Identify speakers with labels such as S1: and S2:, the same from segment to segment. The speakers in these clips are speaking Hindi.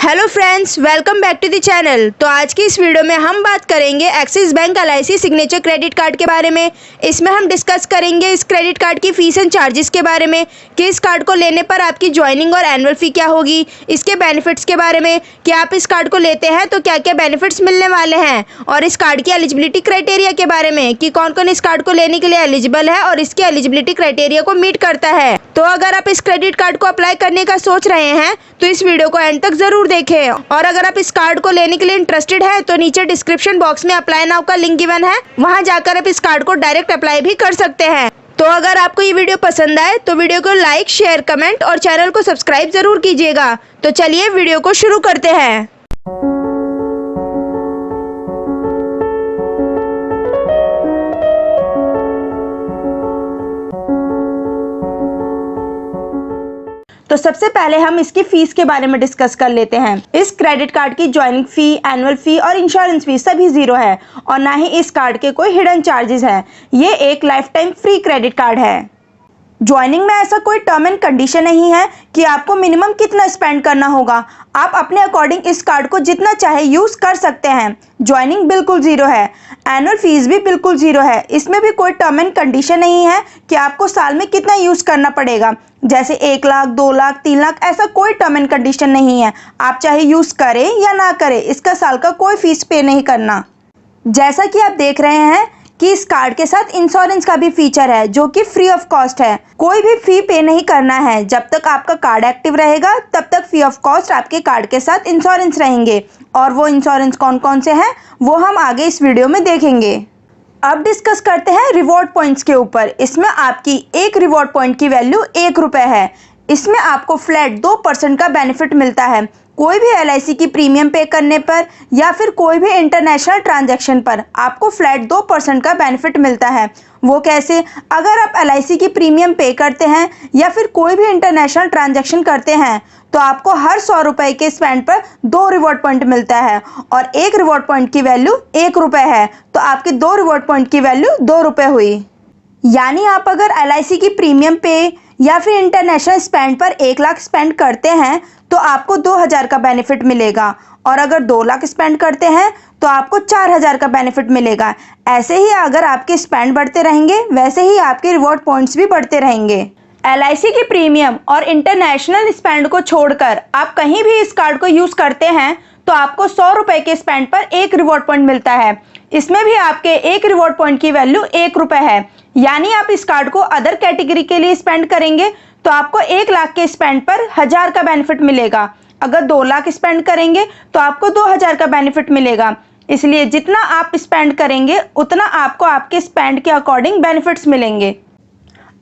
S1: Hello friends, welcome back to the channel. तो आज की इस वीडियो में हम बात करेंगे Axis Bank LIC signature credit card के बारे में। इसमें हम डिस्कस करेंगे इस क्रेडिट कार्ड की फीस एंड चार्जेस के बारे में कि इस कार्ड को लेने पर आपकी ज्वाइनिंग और एनुअल फ़ी क्या होगी, इसके बेनिफिट्स के बारे में कि आप इस कार्ड को लेते हैं तो क्या क्या बेनिफिट्स मिलने वाले हैं, और इस कार्ड की एलिजिबिलिटी क्राइटेरिया के बारे में कि कौन कौन इस कार्ड को लेने के लिए एलिजिबल है और इसके एलिजिबिलिटी क्राइटेरिया को मीट करता है। तो अगर आप इस क्रेडिट कार्ड को अप्लाई करने का सोच रहे हैं तो इस वीडियो को एंड तक जरूर देखें। और अगर आप इस कार्ड को लेने के लिए इंटरेस्टेड है तो नीचे डिस्क्रिप्शन बॉक्स में अप्लाई नाउ का लिंक गिवन है, वहां जाकर आप इस कार्ड को डायरेक्ट अप्लाई भी कर सकते हैं। तो अगर आपको ये वीडियो पसंद आए तो वीडियो को लाइक, शेयर, कमेंट और चैनल को सब्सक्राइब जरूर कीजिएगा। तो चलिए वीडियो को शुरू करते हैं। तो सबसे पहले हम इसकी फीस के बारे में डिस्कस कर लेते हैं। इस क्रेडिट कार्ड की ज्वाइनिंग फी, एनुअल फी और इंश्योरेंस फी सभी जीरो है और ना ही इस कार्ड के कोई हिडन चार्जेस है। ये एक life time free credit card है। ज्वाइनिंग में ऐसा कोई टर्म एंड कंडीशन नहीं है कि आपको मिनिमम कितना स्पेंड करना होगा। आप अपने अकॉर्डिंग इस कार्ड को जितना चाहे यूज कर सकते हैं। ज्वाइनिंग बिल्कुल जीरो है, एनुअल फीस भी बिल्कुल जीरो है। इसमें भी कोई टर्म एंड कंडीशन नहीं है कि आपको साल में कितना यूज करना पड़ेगा, जैसे 1 लाख, 2 लाख, 3 लाख, ऐसा कोई टर्म एंड कंडीशन नहीं है। आप चाहे यूज करें या ना करें, इसका साल का कोई फीस पे नहीं करना। जैसा कि आप देख रहे हैं कि इस कार्ड के साथ इंश्योरेंस का भी फीचर है जो कि फ्री ऑफ कॉस्ट है। कोई भी फी पे नहीं करना है। जब तक आपका कार्ड एक्टिव रहेगा तब तक फ्री ऑफ कॉस्ट आपके कार्ड के साथ इंश्योरेंस रहेंगे। और वो इंश्योरेंस कौन कौन से हैं वो हम आगे इस वीडियो में देखेंगे। अब डिस्कस करते हैं रिवॉर्ड पॉइंट्स के ऊपर। इसमें आपकी एक रिवॉर्ड पॉइंट की वैल्यू 1 रुपये है। इसमें आपको फ्लैट 2% का बेनिफिट मिलता है कोई भी LIC की प्रीमियम पे करने पर या फिर कोई भी इंटरनेशनल ट्रांजैक्शन पर आपको फ्लैट 2% का बेनिफिट मिलता है। वो कैसे? अगर आप LIC की प्रीमियम पे करते हैं या फिर कोई भी इंटरनेशनल ट्रांजैक्शन करते हैं तो आपको हर 100 रुपये के स्पेंड पर 2 रिवॉर्ड पॉइंट मिलता है और एक रिवॉर्ड पॉइंट की वैल्यू 1 रुपये है, तो आपके 2 रिवॉर्ड पॉइंट की वैल्यू 2 रुपये हुई। यानी आप अगर LIC की प्रीमियम पे या फिर इंटरनेशनल स्पेंड पर 1 लाख स्पेंड करते हैं तो आपको 2000 का बेनिफिट मिलेगा, और अगर 2 लाख स्पेंड करते हैं तो आपको 4000 का बेनिफिट मिलेगा। ऐसे ही अगर आपके स्पेंड बढ़ते रहेंगे वैसे ही आपके रिवॉर्ड पॉइंट्स भी बढ़ते रहेंगे। LIC की प्रीमियम और इंटरनेशनल स्पेंड को छोड़कर आप कहीं भी इस कार्ड को यूज करते हैं तो आपको 100 रुपये के स्पेंड पर 1 रिवॉर्ड पॉइंट मिलता है। इसमें भी आपके एक रिवॉर्ड पॉइंट की वैल्यू 1 रुपये है। यानी आप इस कार्ड को अदर कैटेगरी के लिए स्पेंड करेंगे तो आपको 1 लाख के स्पेंड पर 1000 का बेनिफिट मिलेगा। अगर 2 लाख स्पेंड करेंगे तो आपको 2000 का बेनिफिट मिलेगा। इसलिए जितना आप स्पेंड करेंगे उतना आपको आपके स्पेंड के अकॉर्डिंग बेनिफिट्स मिलेंगे।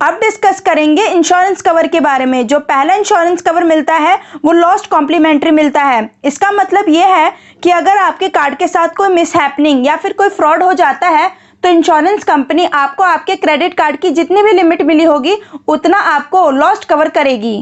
S1: अब डिस्कस करेंगे इंश्योरेंस कवर के बारे में। जो पहला इंश्योरेंस कवर मिलता है वो लॉस्ट कॉम्प्लीमेंट्री मिलता है। इसका मतलब ये है कि अगर आपके कार्ड के साथ कोई मिसहैपनिंग या फिर कोई फ्रॉड हो जाता है तो इंश्योरेंस कंपनी आपको आपके क्रेडिट कार्ड की जितनी भी लिमिट मिली होगी उतना आपको लॉस्ट कवर करेगी।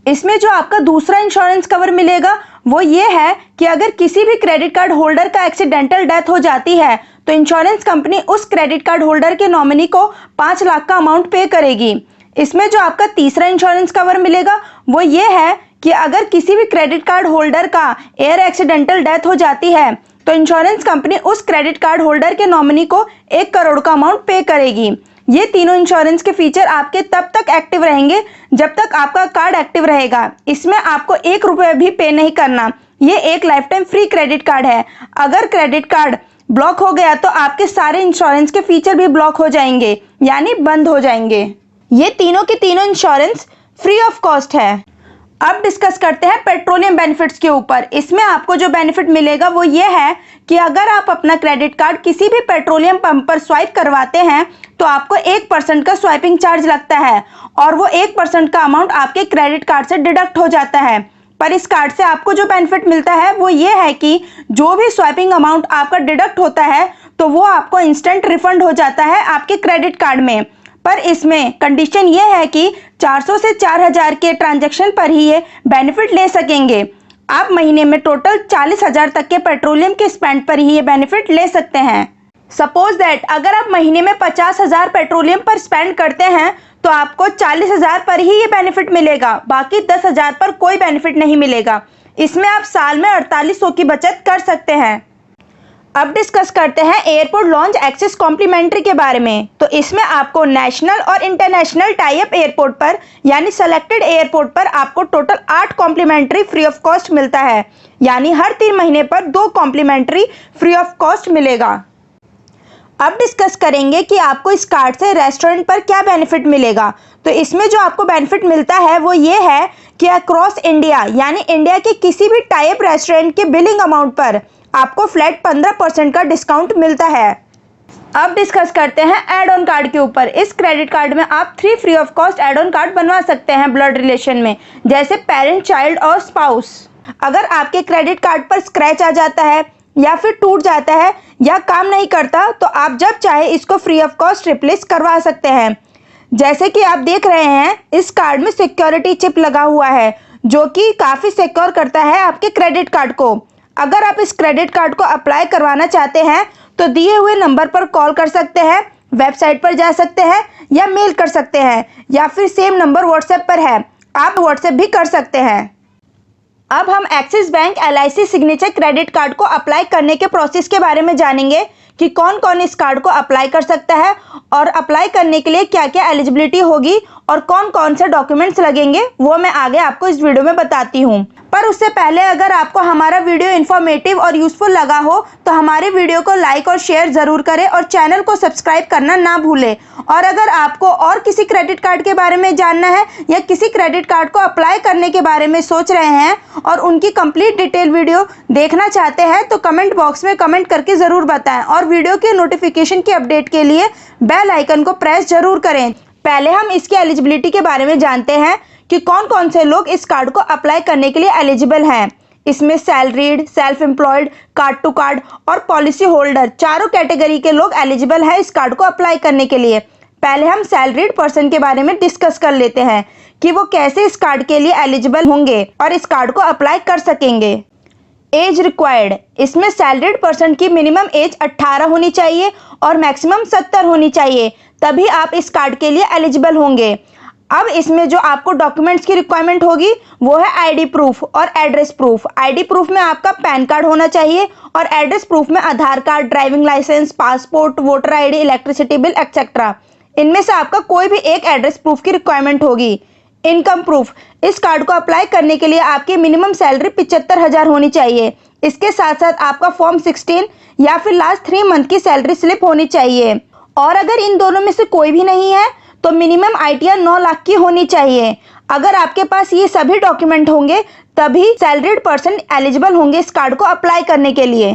S1: इसमें जो आपका दूसरा इंश्योरेंस कवर मिलेगा वो ये है कि अगर किसी भी क्रेडिट कार्ड होल्डर का एक्सीडेंटल डेथ हो जाती है तो इंश्योरेंस कंपनी उस क्रेडिट कार्ड होल्डर के नॉमिनी को 5 लाख का अमाउंट पे करेगी। इसमें जो आपका तीसरा इंश्योरेंस कवर मिलेगा वो ये है कि अगर किसी भी क्रेडिट कार्ड होल्डर का एयर एक्सीडेंटल डेथ हो जाती है तो इंश्योरेंस कंपनी उस क्रेडिट कार्ड होल्डर के नॉमिनी को 1 करोड़ का अमाउंट पे करेगी। ये तीनों इंश्योरेंस के फीचर आपके तब तक एक्टिव रहेंगे जब तक आपका कार्ड एक्टिव रहेगा। इसमें आपको 1 रुपये भी पे नहीं करना। ये एक life time free credit card है। अगर क्रेडिट कार्ड ब्लॉक हो गया तो आपके सारे इंश्योरेंस के फीचर भी ब्लॉक हो जाएंगे, यानी बंद हो जाएंगे। ये तीनों के तीनों इंश्योरेंस फ्री ऑफ कॉस्ट है। अब डिस्कस करते हैं पेट्रोलियम बेनिफिट्स के ऊपर। इसमें आपको जो बेनिफिट मिलेगा वो ये है कि अगर आप अपना क्रेडिट कार्ड किसी भी पेट्रोलियम पंप पर स्वाइप करवाते हैं तो आपको 1% का स्वाइपिंग चार्ज लगता है और वो 1% का अमाउंट आपके क्रेडिट कार्ड से डिडक्ट हो जाता है। पर इस कार्ड से आपको जो बेनिफिट मिलता है वो ये है कि जो भी स्वाइपिंग अमाउंट आपका डिडक्ट होता है तो वो आपको इंस्टेंट रिफंड हो जाता है आपके क्रेडिट कार्ड में। पर इसमें कंडीशन ये है कि 400 से 4000 के ट्रांजैक्शन पर ही ये बेनिफिट ले सकेंगे। आप महीने में टोटल 40,000 तक के पेट्रोलियम के स्पेंड पर ही ये बेनिफिट ले सकते हैं। सपोज दैट अगर आप महीने में 50,000 पेट्रोलियम पर स्पेंड करते हैं तो आपको 40,000 पर ही ये बेनिफिट मिलेगा, बाकी 10,000 पर कोई बेनिफिट नहीं मिलेगा। इसमें आप साल में 4800 की बचत कर सकते हैं। अब डिस्कस करते हैं एयरपोर्ट लॉन्च एक्सेस कॉम्प्लीमेंट्री के बारे में। तो इसमें आपको नेशनल और इंटरनेशनल टाई अप एयरपोर्ट पर यानी सेलेक्टेड एयरपोर्ट पर आपको total 8 complimentary free of cost मिलता है, यानी हर 3 महीने पर 2 कॉम्प्लीमेंट्री फ्री ऑफ कॉस्ट मिलेगा। अब डिस्कस करेंगे कि आपको इस कार्ड से रेस्टोरेंट पर क्या बेनिफिट मिलेगा। तो इसमें जो आपको बेनिफिट मिलता है वो ये है कि अक्रॉस इंडिया यानी इंडिया के किसी भी टाई अप रेस्टोरेंट के बिलिंग अमाउंट पर आपको फ्लैट 15% का डिस्काउंट मिलता है। अब डिस्कस करते हैं एड ऑन कार्ड के ऊपर। इस क्रेडिट कार्ड में आप 3 free of cost add on card बनवा सकते हैं ब्लड रिलेशन में, जैसे पेरेंट, चाइल्ड और स्पाउस। अगर आपके क्रेडिट कार्ड पर स्क्रैच आ जाता है या फिर टूट जाता है या काम नहीं करता तो आप जब चाहे इसको फ्री ऑफ कॉस्ट रिप्लेस करवा सकते हैं। जैसे कि आप देख रहे हैं इस कार्ड में सिक्योरिटी चिप लगा हुआ है जो कि काफ़ी सिक्योर करता है आपके क्रेडिट कार्ड को। अगर आप इस क्रेडिट कार्ड को अप्लाई करवाना चाहते हैं तो दिए हुए नंबर पर कॉल कर सकते हैं, वेबसाइट पर जा सकते हैं या मेल कर सकते हैं, या फिर सेम नंबर व्हाट्सएप पर है, आप व्हाट्सएप भी कर सकते हैं। अब हम axis Bank LIC signature credit card को अप्लाई करने के प्रोसेस के बारे में जानेंगे कि कौन कौन इस कार्ड को अप्लाई कर सकता है और अप्लाई करने के लिए क्या क्या एलिजिबिलिटी होगी और कौन कौन से डॉक्यूमेंट्स लगेंगे, वो मैं आगे आपको इस वीडियो में बताती हूँ। पर उससे पहले अगर आपको हमारा वीडियो इन्फॉर्मेटिव और यूजफुल लगा हो तो हमारे वीडियो को लाइक और शेयर ज़रूर करें और चैनल को सब्सक्राइब करना ना भूलें। और अगर आपको और किसी क्रेडिट कार्ड के बारे में जानना है या किसी क्रेडिट कार्ड को अप्लाई करने के बारे में सोच रहे हैं और उनकी कंप्लीट डिटेल वीडियो देखना चाहते हैं तो कमेंट बॉक्स में कमेंट करके ज़रूर बताएं और वीडियो के नोटिफिकेशन की अपडेट के लिए बेल आइकन को प्रेस जरूर करें। पहले हम इसकी एलिजिबिलिटी के बारे में जानते हैं कि कौन कौन से लोग इस कार्ड को अप्लाई करने के लिए एलिजिबल हैं। इसमें salaried, self employed, card to card और पॉलिसी होल्डर चारों कैटेगरी के लोग एलिजिबल हैं इस कार्ड को अप्लाई करने के लिए। पहले हम सैलरीड पर्सन के बारे में डिस्कस कर लेते हैं कि वो कैसे इस कार्ड के लिए एलिजिबल होंगे और इस कार्ड को अप्लाई कर सकेंगे। एज रिक्वायर्ड, इसमें सैलरीड पर्सन की मिनिमम एज 18 होनी चाहिए और मैक्सिमम 70 होनी चाहिए, तभी आप इस कार्ड के लिए एलिजिबल होंगे। अब इसमें जो आपको डॉक्यूमेंट्स की रिक्वायरमेंट होगी वो है आईडी प्रूफ और एड्रेस प्रूफ। आईडी प्रूफ में आपका पैन कार्ड होना चाहिए और एड्रेस प्रूफ में Aadhaar card, driving licence, passport, voter ID, electricity bill etcetera. इनमें से आपका कोई भी एक एड्रेस प्रूफ की रिक्वायरमेंट होगी। इनकम प्रूफ, इस कार्ड को अप्लाई करने के लिए आपकी मिनिमम सैलरी 75,000 होनी चाहिए। इसके साथ साथ आपका फॉर्म 16 या फिर लास्ट 3 मंथ की सैलरी स्लिप होनी चाहिए। और अगर इन दोनों में से कोई भी नहीं है तो मिनिमम ITR 9 लाख की होनी चाहिए। अगर आपके पास ये सभी डॉक्यूमेंट होंगे तभी सैलरीड पर्सन एलिजिबल होंगे इस कार्ड को अप्लाई करने के लिए।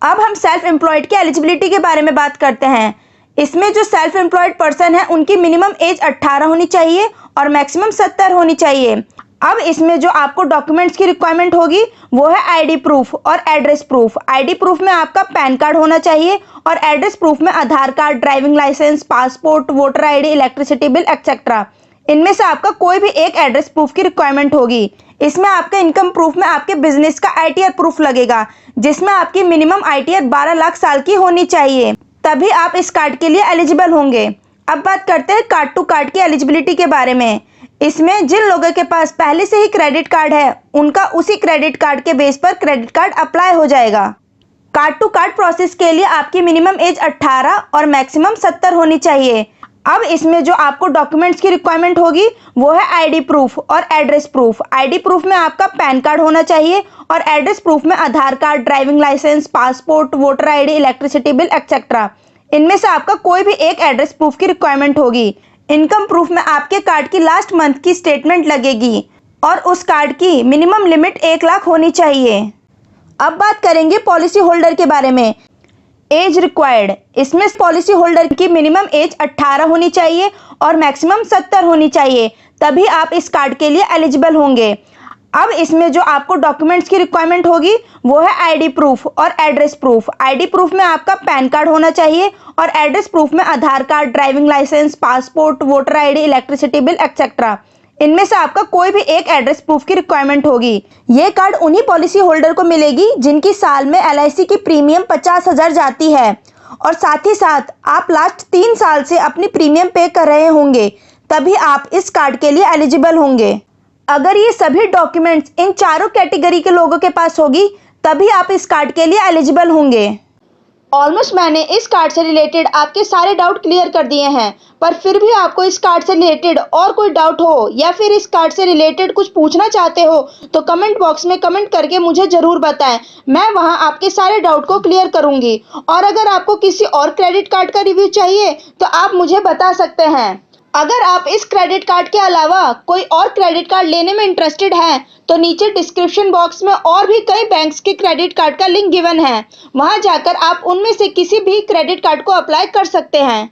S1: अब हम सेल्फ एम्प्लॉयड की एलिजिबिलिटी के बारे में बात करते हैं। इसमें जो सेल्फ एम्प्लॉयड पर्सन है उनकी मिनिमम एज 18 होनी चाहिए और मैक्सिमम 70 होनी चाहिए। अब इसमें जो आपको डॉक्यूमेंट्स की रिक्वायरमेंट होगी वो है आईडी प्रूफ और एड्रेस प्रूफ। आईडी प्रूफ में आपका पैन कार्ड होना चाहिए और एड्रेस प्रूफ में Aadhaar card, driving licence, passport, voter ID, electricity bill etcetera. इनमें से आपका कोई भी एक एड्रेस प्रूफ की रिक्वायरमेंट होगी। इसमें आपका इनकम प्रूफ में आपके बिजनेस का ITR प्रूफ लगेगा, जिसमें आपकी मिनिमम ITR 12 लाख साल की होनी चाहिए, तभी आप इस कार्ड के लिए एलिजिबल होंगे। अब बात करते हैं कार्ड टू कार्ड की एलिजिबिलिटी के बारे में। इसमें जिन लोगों के पास पहले से ही क्रेडिट कार्ड है उनका उसी क्रेडिट कार्ड के बेस पर क्रेडिट कार्ड अप्लाई हो जाएगा। कार्ड टू कार्ड प्रोसेस के लिए आपकी मिनिमम एज 18 और मैक्सिमम 70 होनी चाहिए। अब इसमें जो आपको डॉक्यूमेंट्स की रिक्वायरमेंट होगी वो है आईडी प्रूफ और एड्रेस प्रूफ। आईडी प्रूफ में आपका पैन कार्ड होना चाहिए और एड्रेस प्रूफ में Aadhaar card, driving licence, passport, voter ID, electricity bill etcetera. इनमें से आपका कोई भी एक एड्रेस प्रूफ की रिक्वायरमेंट होगी। इनकम प्रूफ में आपके कार्ड की लास्ट मंथ की स्टेटमेंट लगेगी और उस कार्ड की मिनिमम लिमिट 1 लाख होनी चाहिए। अब बात करेंगे पॉलिसी होल्डर के बारे में। एज रिक्वायर्ड, इसमें पॉलिसी होल्डर की मिनिमम एज 18 होनी चाहिए और मैक्सिमम 70 होनी चाहिए, तभी आप इस कार्ड के लिए एलिजिबल होंगे। अब इसमें जो आपको डॉक्यूमेंट्स की रिक्वायरमेंट होगी वो है आईडी प्रूफ और एड्रेस प्रूफ। आईडी प्रूफ में आपका पैन कार्ड होना चाहिए और एड्रेस प्रूफ में Aadhaar card, driving licence, passport, voter ID, electricity bill etcetera. इनमें से आपका कोई भी एक एड्रेस प्रूफ की रिक्वायरमेंट होगी। ये कार्ड उन्हीं पॉलिसी होल्डर को मिलेगी जिनकी साल में LIC की प्रीमियम 50,000 जाती है और साथ ही साथ आप लास्ट 3 साल से अपनी प्रीमियम पे कर रहे होंगे, तभी आप इस कार्ड के लिए एलिजिबल होंगे। अगर ये सभी डॉक्यूमेंट्स इन चारों कैटेगरी के लोगों के पास होगी तभी आप इस कार्ड के लिए एलिजिबल होंगे। ऑलमोस्ट मैंने इस कार्ड से रिलेटेड आपके सारे डाउट क्लियर कर दिए हैं, पर फिर भी आपको इस कार्ड से रिलेटेड और कोई डाउट हो या फिर इस कार्ड से रिलेटेड कुछ पूछना चाहते हो तो कमेंट बॉक्स में कमेंट करके मुझे जरूर बताएं। मैं वहां आपके सारे डाउट को क्लियर करूंगी। और अगर आपको किसी और क्रेडिट कार्ड का रिव्यू चाहिए तो आप मुझे बता सकते हैं। अगर आप इस क्रेडिट कार्ड के अलावा कोई और क्रेडिट कार्ड लेने में इंटरेस्टेड हैं तो नीचे डिस्क्रिप्शन बॉक्स में और भी कई बैंक्स के क्रेडिट कार्ड का लिंक गिवन है, वहां जाकर आप उनमें से किसी भी क्रेडिट कार्ड को अप्लाई कर सकते हैं।